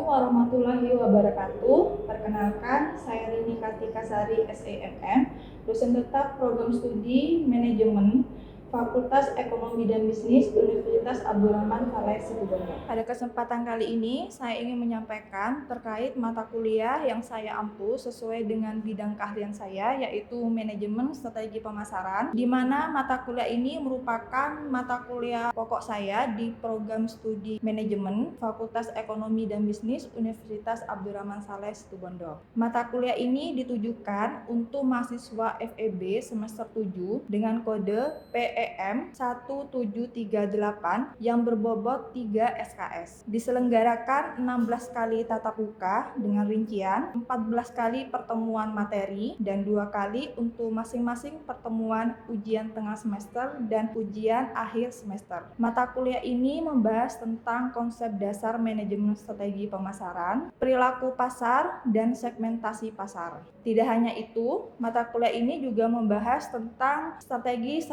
Assalamualaikum warahmatullahi wabarakatuh. Perkenalkan, saya Rini Kartika Sari, SEMM, dosen tetap program studi manajemen Fakultas Ekonomi dan Bisnis Universitas Abdurrahman Saleh Situbondo. Pada kesempatan kali ini, saya ingin menyampaikan terkait mata kuliah yang saya ampu sesuai dengan bidang keahlian saya, yaitu manajemen strategi pemasaran, di mana mata kuliah ini merupakan mata kuliah pokok saya di program studi manajemen Fakultas Ekonomi dan Bisnis Universitas Abdurrahman Saleh Situbondo. Mata kuliah ini ditujukan untuk mahasiswa FEB semester 7 dengan kode PEM 1738 yang berbobot 3 SKS. Diselenggarakan 16 kali tatap muka dengan rincian 14 kali pertemuan materi dan 2 kali untuk masing-masing pertemuan ujian tengah semester dan ujian akhir semester. Mata kuliah ini membahas tentang konsep dasar manajemen strategi pemasaran, perilaku pasar, dan segmentasi pasar. Tidak hanya itu, mata kuliah ini juga membahas tentang strategi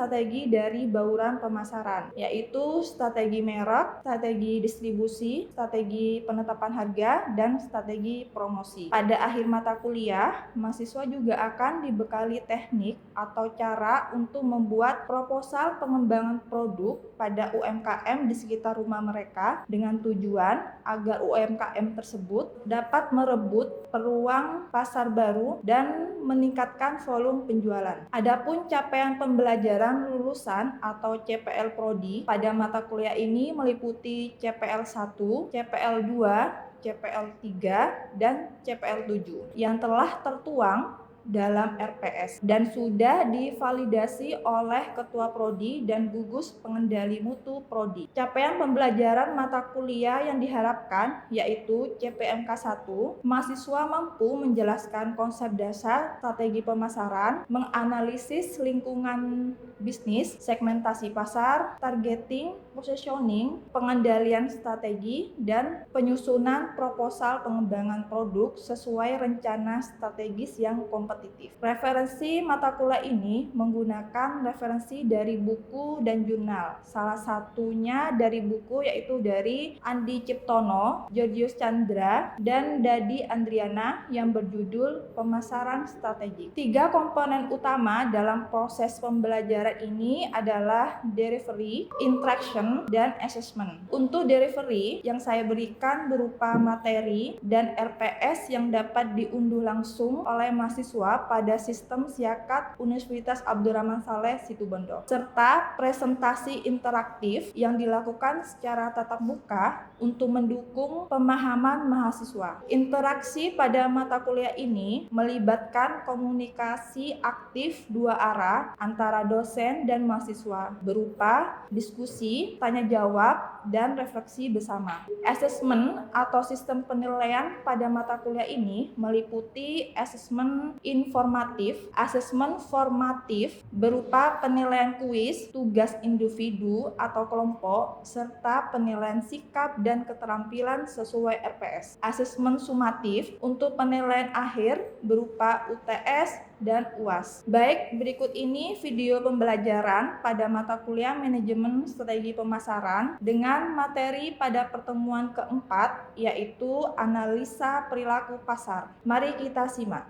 dari bauran pemasaran, yaitu strategi merek, strategi distribusi, strategi penetapan harga, dan strategi promosi. Pada akhir mata kuliah, mahasiswa juga akan dibekali teknik atau cara untuk membuat proposal pengembangan produk pada UMKM di sekitar rumah mereka dengan tujuan agar UMKM tersebut dapat merebut peluang pasar baru dan meningkatkan volume penjualan. Adapun capaian pembelajaran lulusan atau CPL Prodi pada mata kuliah ini meliputi CPL 1, CPL 2, CPL 3, dan CPL 7 yang telah tertuang dalam RPS dan sudah divalidasi oleh Ketua Prodi dan Gugus Pengendali Mutu Prodi. Capaian pembelajaran mata kuliah yang diharapkan yaitu CPMK 1, mahasiswa mampu menjelaskan konsep dasar strategi pemasaran, menganalisis lingkungan bisnis, segmentasi pasar, targeting, positioning, pengendalian strategi, dan penyusunan proposal pengembangan produk sesuai rencana strategis yang kompetitif. Referensi mata kuliah ini menggunakan referensi dari buku dan jurnal. Salah satunya dari buku yaitu dari Andi Ciptono, Georgius Chandra, dan Dadi Andriana yang berjudul Pemasaran Strategik. 3 komponen utama dalam proses pembelajaran ini adalah delivery, interaction, dan assessment. Untuk delivery yang saya berikan berupa materi dan RPS yang dapat diunduh langsung oleh mahasiswa pada sistem Siakat Universitas Abdurrahman Saleh Situbondo, serta presentasi interaktif yang dilakukan secara tatap muka untuk mendukung pemahaman mahasiswa. Interaksi pada mata kuliah ini melibatkan komunikasi aktif 2 arah antara dosen dan mahasiswa berupa diskusi, tanya jawab, dan refleksi bersama. Assessment atau sistem penilaian pada mata kuliah ini meliputi asesmen informatif, asesmen formatif berupa penilaian kuis, tugas individu atau kelompok, serta penilaian sikap dan keterampilan sesuai RPS. Asesmen sumatif untuk penilaian akhir berupa UTS dan UAS. Baik, berikut ini video pembelajaran pada mata kuliah manajemen strategi pemasaran dengan materi pada pertemuan keempat, yaitu analisa perilaku pasar. Mari kita simak.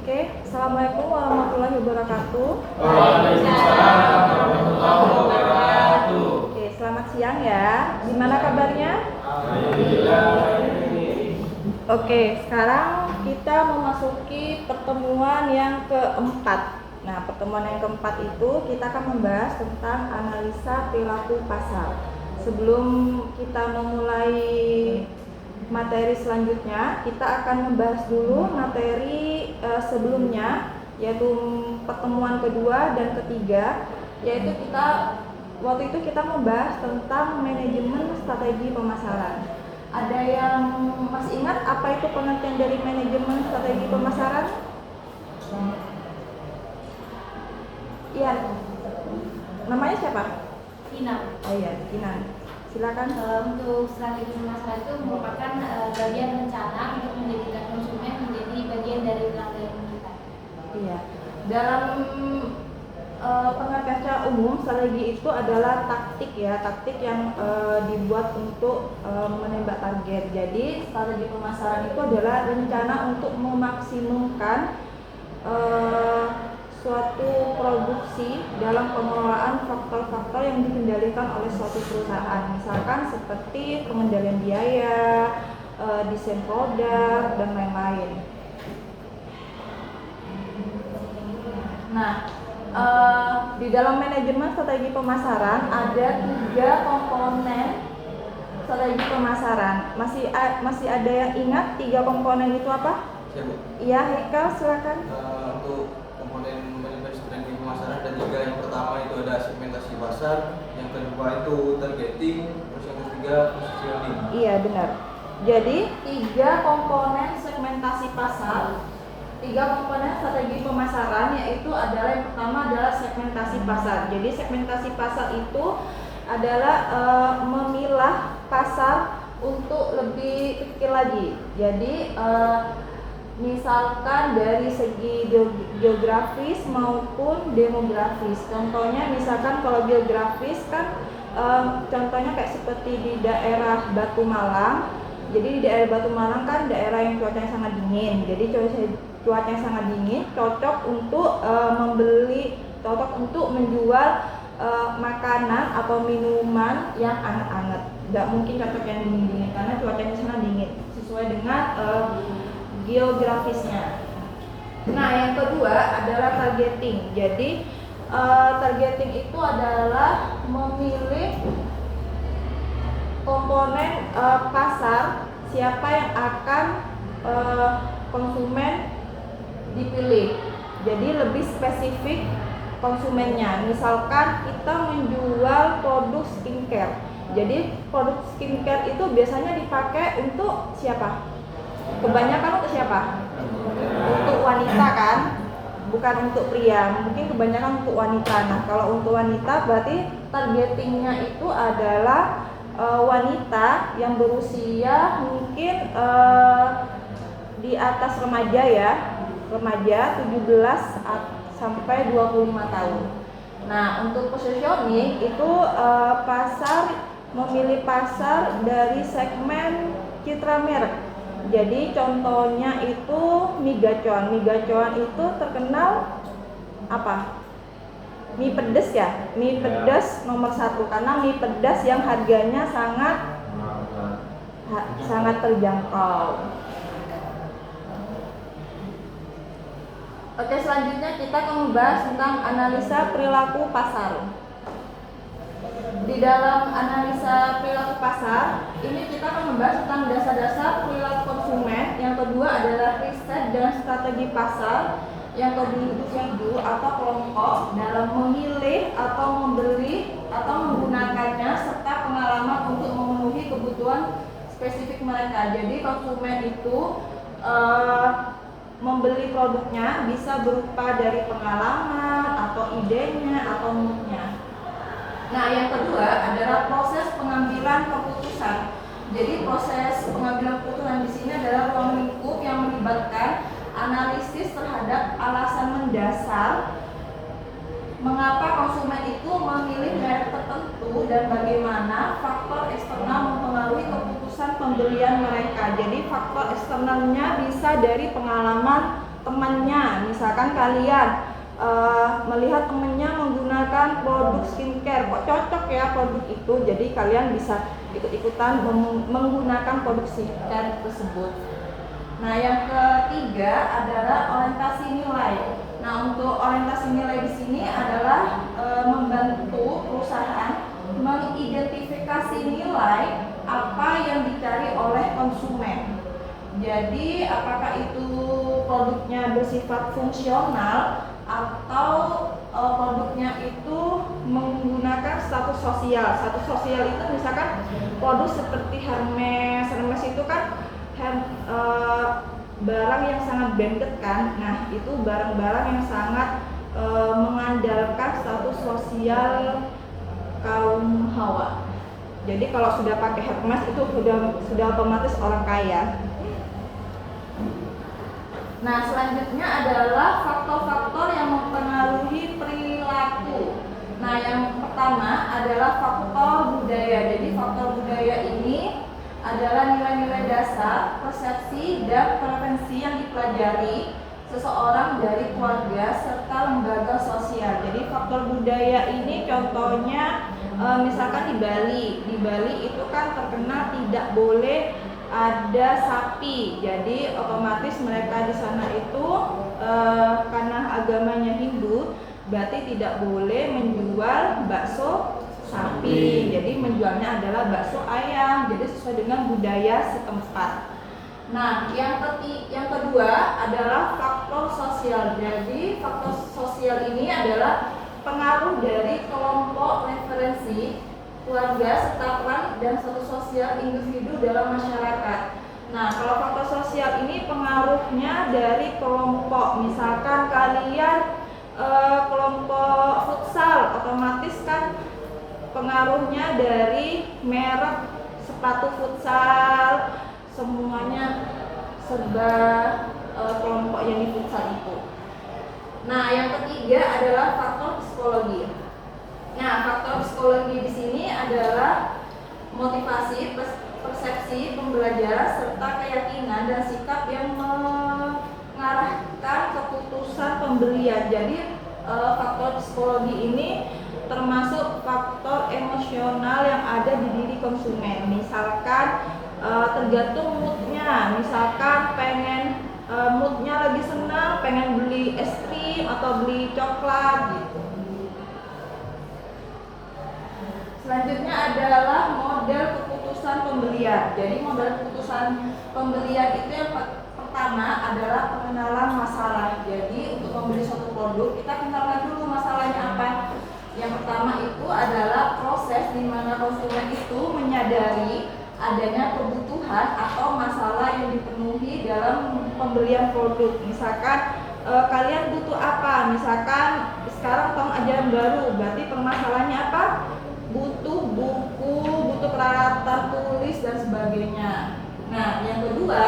Oke, Assalamualaikum warahmatullahi wabarakatuh. Waalaikumsalam warahmatullahi wabarakatuh. Oke, selamat siang ya. Gimana kabarnya? Alhamdulillah. Oke, sekarang kita memasuki pertemuan yang keempat. Nah, pertemuan yang keempat itu kita akan membahas tentang analisa perilaku pasar. Sebelum kita memulai materi selanjutnya, kita akan membahas dulu materi sebelumnya, yaitu pertemuan kedua dan ketiga, yaitu waktu itu kita membahas tentang manajemen strategi pemasaran. Ada yang masih ingat apa itu pengertian dari manajemen strategi pemasaran? Iya. Namanya siapa? Kinan. Oh iya, Kinan. Silakan. Untuk strategi pemasaran itu merupakan bagian rencana untuk menjadikan konsumen menjadi bagian dari pelanggan kita. Iya. Dalam pengertian secara umum strategi itu adalah taktik ya, taktik yang dibuat untuk menembak target. Jadi strategi pemasaran itu adalah rencana untuk memaksimumkan suatu produksi dalam pengelolaan faktor-faktor yang dikendalikan oleh suatu perusahaan. Misalkan seperti pengendalian biaya, desain produk, dan lain-lain. Nah, di dalam manajemen strategi pemasaran ada 3 komponen strategi pemasaran. Masih ada yang ingat 3 komponen itu apa? Iya, Heka, silakan. Untuk komponen manajemen strategi pemasaran dan juga yang pertama itu ada segmentasi pasar, yang kedua itu targeting, terus yang ketiga positioning. Iya, benar. Jadi 3 komponen segmentasi pasar, 3 komponen strategi pemasaran, yaitu adalah yang pertama adalah segmentasi pasar. Jadi segmentasi pasar itu adalah memilah pasar untuk lebih kecil lagi. Jadi misalkan dari segi geografis maupun demografis. Contohnya misalkan kalau geografis kan contohnya kayak seperti di daerah Batu Malang. Jadi di daerah Batu Malang kan daerah yang cuacanya sangat dingin. Jadi cuacanya sangat dingin cocok untuk cocok untuk menjual makanan atau minuman yang anget-anget. Nggak mungkin cocok yang dingin-dingin karena cuacanya sangat dingin sesuai dengan geografisnya. Nah, yang kedua adalah targeting. Jadi targeting itu adalah memilih komponen pasar siapa yang akan konsumen dipilih. Jadi lebih spesifik konsumennya. Misalkan kita menjual produk skincare. Jadi produk skincare itu biasanya dipakai untuk siapa? Kebanyakan untuk siapa? Untuk wanita kan? Bukan untuk pria. Mungkin kebanyakan untuk wanita. Nah, kalau untuk wanita berarti targetingnya itu adalah wanita yang berusia mungkin di atas remaja ya, remaja 17 sampai 25 tahun. Nah, untuk positioning itu memilih pasar dari segmen citra merek. Jadi contohnya itu mie gacoan. Mie gacoan itu terkenal apa? Mie pedas ya, mie pedas nomor 1 karena mie pedas yang harganya sangat terjangkau. Oke, selanjutnya kita akan membahas tentang analisa perilaku pasar. Di dalam analisa perilaku pasar, ini kita akan membahas tentang dasar-dasar perilaku konsumen. Yang kedua adalah riset dan strategi pasar. Yang individu atau kelompok dalam memilih atau membeli atau menggunakannya serta pengalaman untuk memenuhi kebutuhan spesifik mereka. Jadi konsumen itu membeli produknya bisa berupa dari pengalaman atau idenya atau moodnya. Nah, yang kedua adalah proses pengambilan keputusan. Jadi proses pengambilan keputusan di sini adalah ruang lingkup yang melibatkan analisis terhadap alasan mendasar mengapa konsumen itu memilih merek tertentu dan bagaimana faktor eksternal mempengaruhi keputusan pembelian mereka. Jadi faktor eksternalnya bisa dari pengalaman temannya. Misalkan kalian melihat temannya menggunakan produk skincare, kok cocok ya produk itu, jadi kalian bisa ikut-ikutan menggunakan produk skincare tersebut. Nah, yang ketiga adalah orientasi nilai. Nah, untuk orientasi nilai di sini adalah membantu perusahaan mengidentifikasi nilai apa yang dicari oleh konsumen. Jadi, apakah itu produknya bersifat fungsional atau produknya itu menggunakan status sosial. Status sosial itu misalkan produk seperti Hermes. Hermes itu kan barang yang sangat branded kan. Nah, itu barang-barang yang sangat mengandalkan status sosial kaum hawa. Jadi kalau sudah pakai Hermes itu sudah otomatis orang kaya. Nah, selanjutnya adalah faktor-faktor yang mempengaruhi perilaku budaya. Jadi faktor budaya ini adalah nilai-nilai dasar, persepsi, dan preferensi yang dipelajari seseorang dari keluarga serta lembaga sosial. Jadi faktor budaya ini contohnya misalkan di Bali itu kan terkenal tidak boleh ada sapi. Jadi otomatis mereka di sana itu karena agamanya Hindu, berarti tidak boleh menjual bakso sapi. Jadi menjualnya adalah bakso ayam. Jadi sesuai dengan budaya setempat. Nah, yang kedua adalah faktor sosial. Jadi faktor sosial ini adalah pengaruh dari kelompok referensi, keluarga, serta peran dan status sosial individu dalam masyarakat. Nah, kalau faktor sosial ini pengaruhnya dari kelompok. Misalkan kalian kelompok futsal, otomatis kan pengaruhnya dari merek sepatu futsal, semuanya serba kelompok yang di futsal itu. Nah, yang ketiga adalah faktor psikologi. Nah, faktor psikologi di sini adalah motivasi, persepsi, pembelajaran, serta keyakinan dan sikap yang mengarahkan keputusan pembelian. Jadi faktor psikologi ini termasuk faktor emosional yang ada di diri konsumen. Misalkan tergantung moodnya, misalkan pengen moodnya lagi senang, pengen beli es krim atau beli coklat gitu. Selanjutnya adalah model keputusan pembelian. Jadi model keputusan pembelian itu yang pertama adalah pengenalan masalah. Jadi untuk membeli suatu produk kita kenalkan dulu masalahnya apa. Yang pertama itu adalah proses di mana konsumen itu menyadari adanya kebutuhan atau masalah yang dipenuhi dalam pembelian produk. Misalkan kalian butuh apa? Misalkan sekarang tahun ajaran baru, berarti permasalahannya apa? Butuh buku, butuh peralatan tulis dan sebagainya. Nah, yang kedua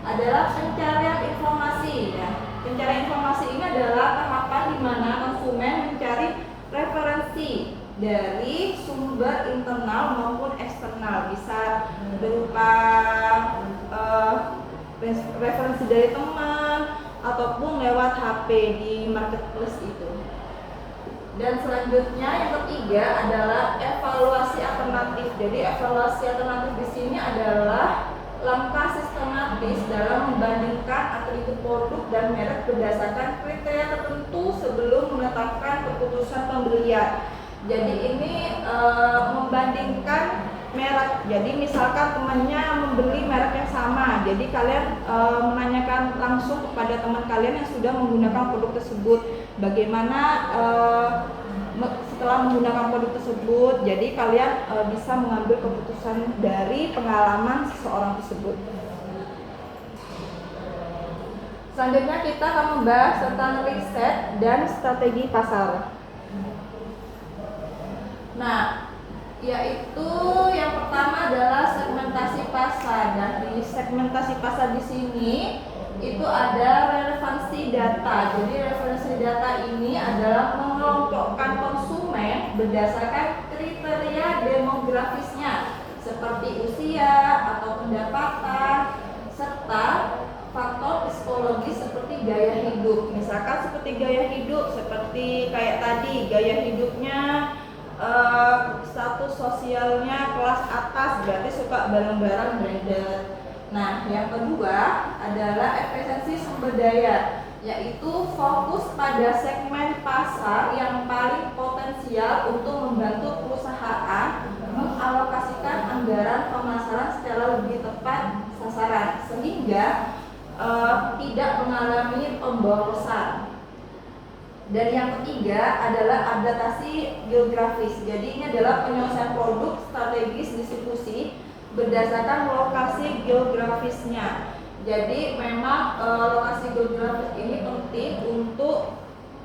adalah pencarian informasi. Ya. Pencarian informasi ini adalah tahapan di mana konsumen mencari referensi dari sumber internal maupun eksternal, bisa berupa referensi dari teman ataupun lewat HP di marketplace itu. Dan selanjutnya yang ketiga adalah evaluasi alternatif. Jadi evaluasi alternatif di sini adalah langkah sistematis dalam membandingkan atribut produk dan merek berdasarkan kriteria tertentu sebelum menetapkan keputusan pembelian. Jadi ini membandingkan merek. Jadi misalkan temannya membeli merek yang sama, jadi kalian menanyakan langsung kepada teman kalian yang sudah menggunakan produk tersebut, bagaimana setelah menggunakan produk tersebut. Jadi kalian bisa mengambil keputusan dari pengalaman seseorang tersebut. Selanjutnya kita akan membahas tentang riset dan strategi pasar. Nah, yaitu yang pertama adalah segmentasi pasar. Dan di segmentasi pasar di sini itu ada relevansi data. Jadi relevansi data ini adalah mengelompokkan konsumen berdasarkan kriteria demografisnya seperti usia atau pendapatan serta faktor psikologi seperti gaya hidup. Misalkan seperti gaya hidup, seperti kayak tadi gaya hidupnya status sosialnya kelas atas, berarti suka barang-barang branded. Nah, yang kedua adalah efisiensi sumber daya, yaitu fokus pada segmen pasar yang paling potensial untuk membantu perusahaan mengalokasikan anggaran pemasaran secara lebih tepat sasaran sehingga tidak mengalami pemborosan. Dan yang ketiga adalah adaptasi geografis. Jadi ini adalah penyelesaian produk strategis distribusi berdasarkan lokasi geografisnya. Jadi memang lokasi geografis ini penting untuk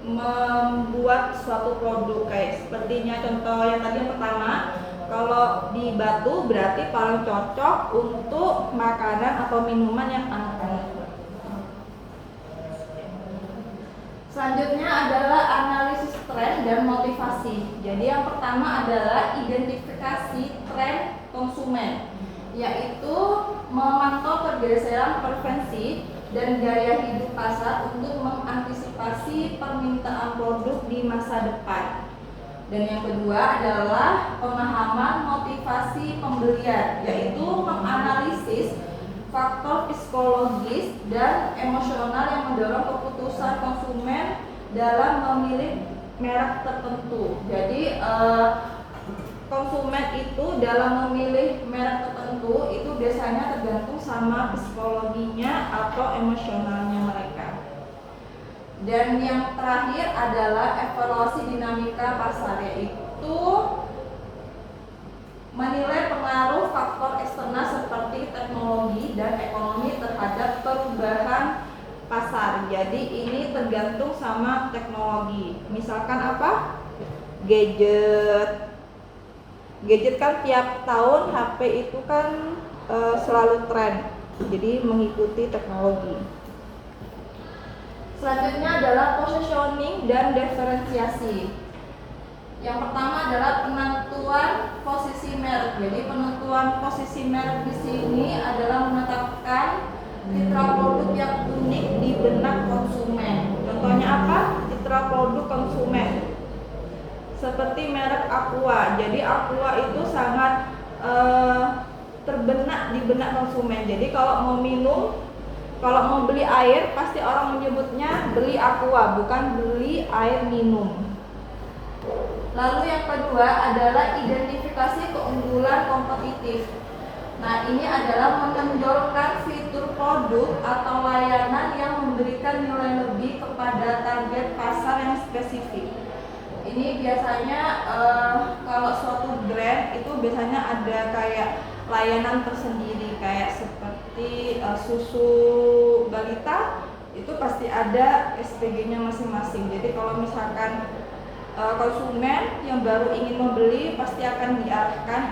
membuat suatu produk. Kayak sepertinya contoh yang tadi yang pertama, kalau di Batu berarti paling cocok untuk makanan atau minuman yang hangat. Selanjutnya adalah analisis tren dan motivasi. Jadi yang pertama adalah identifikasi tren konsumen, yaitu memantau pergeseran preferensi dan gaya hidup pasar untuk mengantisipasi permintaan produk di masa depan. Dan yang kedua adalah pemahaman motivasi pembelian, yaitu menganalisis faktor psikologis dan emosional yang mendorong keputusan konsumen dalam memilih merek tertentu. Jadi konsumen itu dalam memilih merek tertentu itu biasanya tergantung sama psikologinya atau emosionalnya mereka. Dan yang terakhir adalah evaluasi dinamika pasar, yaitu menilai pengaruh faktor eksternal seperti teknologi dan ekonomi terhadap perubahan pasar. Jadi ini tergantung sama teknologi. Misalkan apa? Gadget. Gadget kan tiap tahun HP itu kan selalu tren. Jadi mengikuti teknologi. Selanjutnya adalah positioning dan diferensiasi. Yang pertama adalah penentuan posisi merek. Jadi penentuan posisi merek di sini adalah menetapkan citra produk yang unik di benak konsumen. Contohnya apa? Citra produk konsumen. Seperti merek Aqua. Jadi Aqua itu sangat terbenak di benak konsumen. Jadi kalau mau minum, kalau mau beli air, pasti orang menyebutnya beli Aqua, bukan beli air minum. Lalu yang kedua adalah identifikasi keunggulan kompetitif. Nah, ini adalah menonjolkan fitur produk atau layanan yang memberikan nilai lebih kepada target pasar yang spesifik. Ini biasanya kalau suatu brand itu biasanya ada kayak layanan tersendiri, kayak seperti susu balita itu pasti ada SPG-nya masing-masing. Jadi kalau misalkan konsumen yang baru ingin membeli pasti akan diarahkan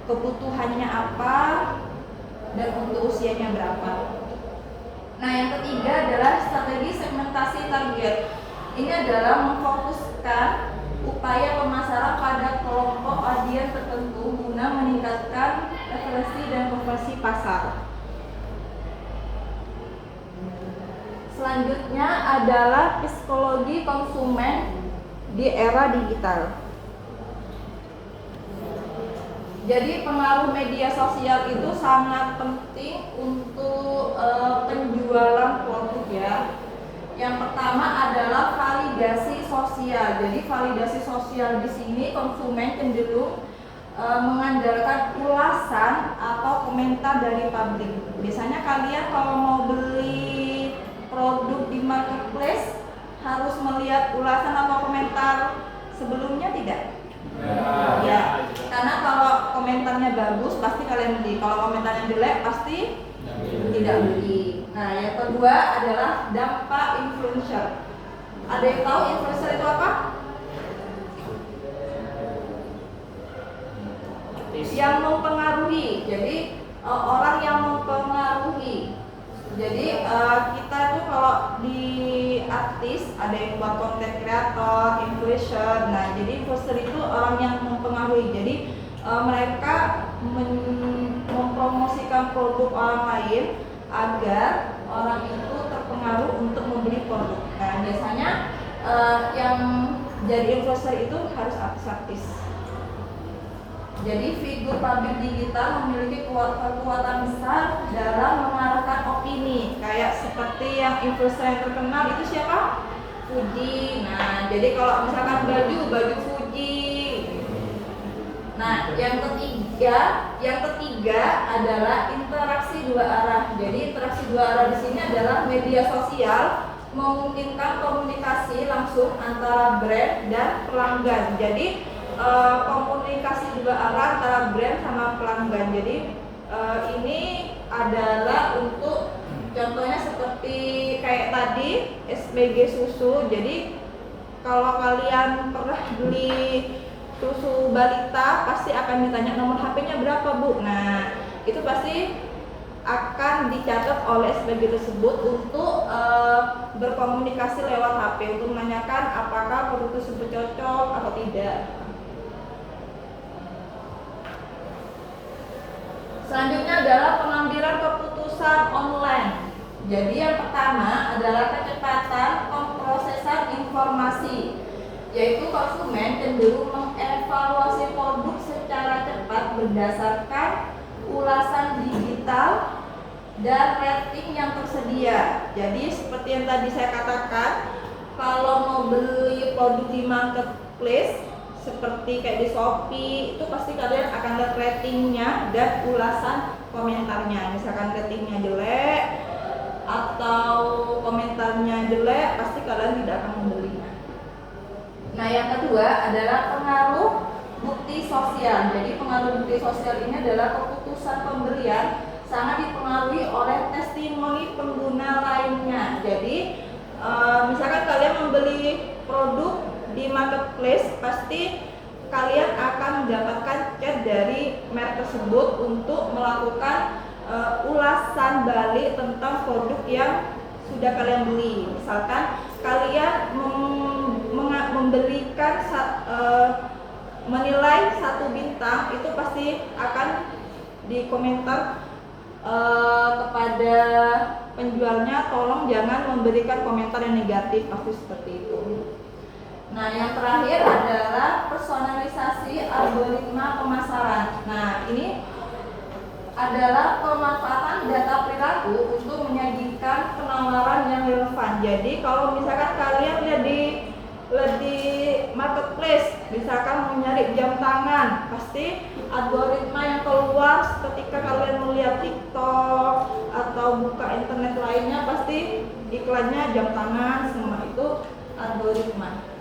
kebutuhannya apa dan untuk usianya berapa. Nah, yang ketiga adalah strategi segmentasi target. Ini adalah memfokuskan upaya pemasaran pada kelompok audiens tertentu guna meningkatkan referensi dan konversi pasar. Selanjutnya adalah psikologi konsumen di era digital. Jadi pengaruh media sosial itu sangat penting untuk penjualan produk ya. Yang pertama adalah validasi sosial. Jadi validasi sosial di sini konsumen cenderung mengandalkan ulasan atau komentar dari publik. Biasanya kalian kalau mau beli produk di marketplace harus melihat ulasan atau komentar sebelumnya tidak? Ya, karena kalau komentarnya bagus pasti kalian beli. Kalau komentarnya jelek pasti tidak beli. Nah, yang kedua adalah dampak influencer. Ada yang tahu influencer itu apa? Yang mempengaruhi. Jadi orang yang mempengaruhi. Jadi kita tuh kalau di artis ada yang buat konten kreator, influencer. Nah, jadi influencer itu orang yang mempengaruhi. Jadi mereka mempromosikan produk orang lain agar orang itu terpengaruh untuk membeli produk. Nah, biasanya yang jadi influencer itu harus artis-artis. Jadi figur publik digital memiliki kekuatan besar dalam mengarahkan opini. Kayak seperti yang influencer yang terkenal itu siapa? Fuji. Nah, jadi kalau misalkan baju Fuji. Nah, yang ketiga adalah interaksi dua arah. Jadi interaksi dua arah di sini adalah media sosial memungkinkan komunikasi langsung antara brand dan pelanggan. Jadi komunikasi dua arah antara brand sama pelanggan. Jadi ini adalah untuk contohnya seperti kayak tadi SPG susu. Jadi kalau kalian pernah beli susu balita pasti akan ditanya nomor HP-nya berapa, Bu. Nah, itu pasti akan dicatat oleh SPG tersebut untuk berkomunikasi lewat HP untuk menanyakan apakah produk tersebut cocok atau tidak. Selanjutnya adalah pengambilan keputusan online. Jadi yang pertama adalah kecepatan pemrosesan informasi, yaitu konsumen cenderung mengevaluasi produk secara cepat berdasarkan ulasan digital dan rating yang tersedia. Jadi seperti yang tadi saya katakan, kalau mau beli produk di marketplace seperti kayak di Shopee, itu pasti kalian akan lihat ratingnya dan ulasan komentarnya. Misalkan ratingnya jelek atau komentarnya jelek, pasti kalian tidak akan membeli. Nah, yang kedua adalah pengaruh bukti sosial. Jadi pengaruh bukti sosial ini adalah keputusan pembelian sangat dipengaruhi oleh testimoni pengguna lainnya. Jadi misalkan kalian membeli produk di marketplace, pasti kalian akan mendapatkan chat dari merek tersebut untuk melakukan ulasan balik tentang produk yang sudah kalian beli. Misalkan kalian membelikan menilai 1 bintang, itu pasti akan dikomentar kepada penjualnya, tolong jangan memberikan komentar yang negatif, pasti seperti itu. Nah, yang terakhir adalah personalisasi algoritma pemasaran. Nah, ini adalah pemanfaatan data perilaku untuk menyajikan penawaran yang relevan. Jadi kalau misalkan kalian lihat di marketplace, misalkan mau nyari jam tangan, pasti algoritma yang keluar ketika kalian melihat TikTok atau buka internet lainnya, pasti iklannya jam tangan, semua itu algoritma.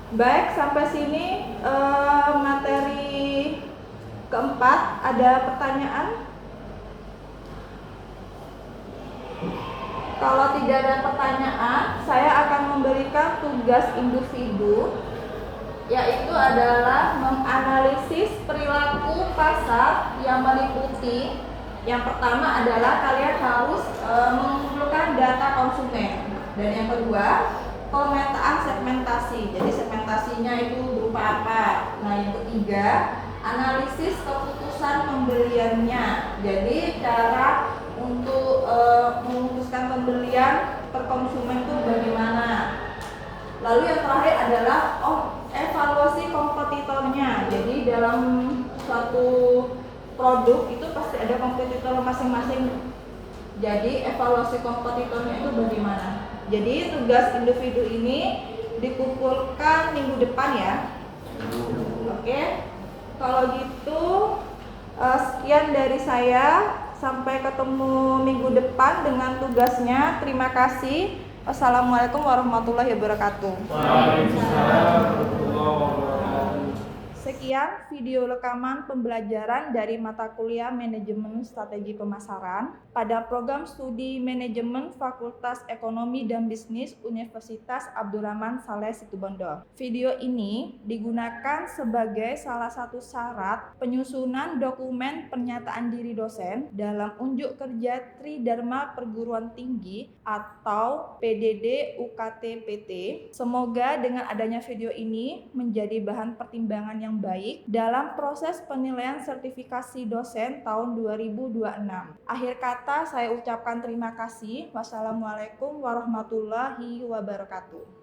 Baik, sampai sini materi keempat. Ada pertanyaan? Kalau tidak ada pertanyaan, saya akan memberikan tugas individu, yaitu adalah menganalisis perilaku pasar yang meliputi. Yang pertama adalah kalian harus mengumpulkan data konsumen, dan yang kedua pemetaan segmentasi. Jadi segmentasinya itu berupa apa? Nah, yang ketiga analisis keputusan pembeliannya. Jadi cara untuk memutuskan pembelian per konsumen itu bagaimana. Lalu yang terakhir adalah evaluasi kompetitornya. Jadi dalam suatu produk itu pasti ada kompetitor masing-masing. Jadi evaluasi kompetitornya itu bagaimana. Jadi tugas individu ini dikumpulkan minggu depan ya. Oke. Kalau gitu sekian dari saya. Sampai ketemu minggu depan dengan tugasnya. Terima kasih. Wassalamualaikum warahmatullahi wabarakatuh. Waalaikumsalam warahmatullahi wabarakatuh. Sekian video rekaman pembelajaran dari mata kuliah Manajemen Strategi Pemasaran pada program studi Manajemen Fakultas Ekonomi dan Bisnis Universitas Abdurrahman Saleh Situbondo. Video ini digunakan sebagai salah satu syarat penyusunan dokumen pernyataan diri dosen dalam unjuk kerja Tridharma Perguruan Tinggi atau PDD UKT PT. Semoga dengan adanya video ini menjadi bahan pertimbangan yang baik dalam proses penilaian sertifikasi dosen tahun 2026. Akhir kata saya ucapkan terima kasih. Wassalamualaikum warahmatullahi wabarakatuh.